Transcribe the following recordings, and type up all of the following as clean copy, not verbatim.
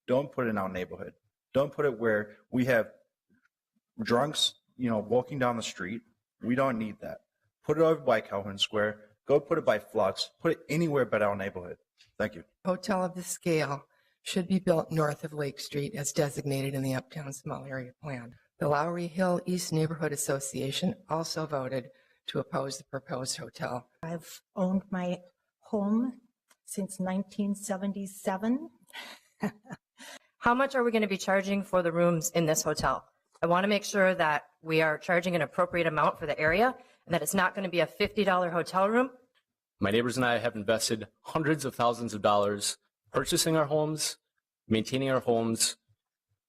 Don't put it in our neighborhood. Don't put it where we have drunks, walking down the street. We don't need that. Put it over by Calhoun Square. Go put it by Flux. Put it anywhere but our neighborhood. Thank you. Hotel of this scale should be built north of Lake Street as designated in the Uptown Small Area Plan. The Lowry Hill East Neighborhood Association also voted to oppose the proposed hotel. I've owned my home since 1977. How much are we going to be charging for the rooms in this hotel? I want to make sure that we are charging an appropriate amount for the area and that it's not going to be a $50 hotel room. My neighbors and I have invested hundreds of thousands of dollars purchasing our homes, maintaining our homes,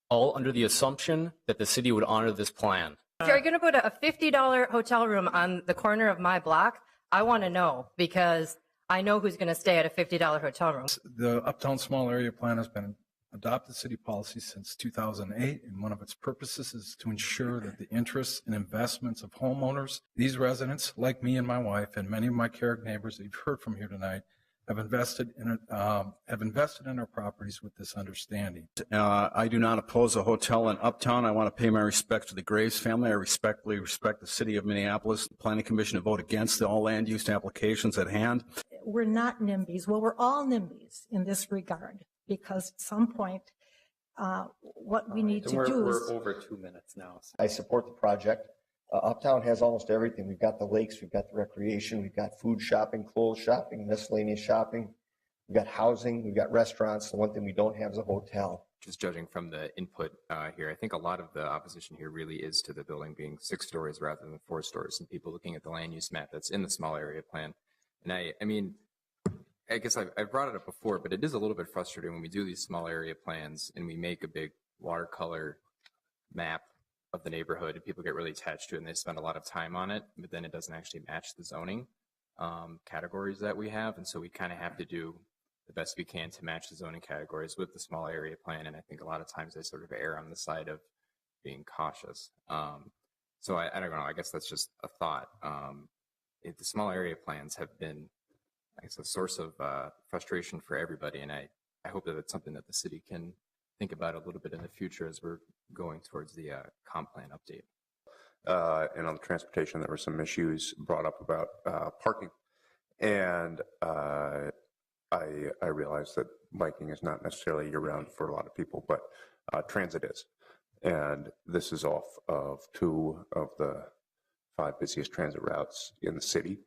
all under the assumption that the city would honor this plan. If you're going to put a $50 hotel room on the corner of my block, I want to know, because I know who's going to stay at a $50 hotel room. The Uptown Small Area Plan has been adopted city policy since 2008, and one of its purposes is to ensure that the interests and investments of homeowners, these residents, like me and my wife, and many of my care neighbors that you've heard from here tonight, have invested in our properties with this understanding. I do not oppose a hotel in Uptown. I want to pay my respects to the Graves family. I respectfully respect the city of Minneapolis, the Planning Commission, to vote against all land use applications at hand. We're not NIMBYs. Well, we're all NIMBYs in this regard, because at some point, what we need to do is... We're over 2 minutes now. So. I support the project. Uptown has almost everything. We've got the lakes, we've got the recreation, we've got food shopping, clothes shopping, miscellaneous shopping. We've got housing, we've got restaurants. The one thing we don't have is a hotel. Just judging from the input here, I think a lot of the opposition here really is to the building being 6 stories rather than 4 stories, and people looking at the land use map that's in the small area plan. And I mean, I guess I've brought it up before, but it is a little bit frustrating when we do these small area plans and we make a big watercolor map of the neighborhood and people get really attached to it and they spend a lot of time on it, but then it doesn't actually match the zoning categories that we have. And so we kind of have to do the best we can to match the zoning categories with the small area plan. And I think a lot of times they sort of err on the side of being cautious. So I don't know, I guess that's just a thought. The small area plans have been, I guess, a source of frustration for everybody. And I hope that it's something that the city can think about a little bit in the future as we're going towards the comp plan update. And on transportation, there were some issues brought up about parking. And I realize that biking is not necessarily year-round for a lot of people, but transit is. And this is off of 2 of the 5 busiest transit routes in the city.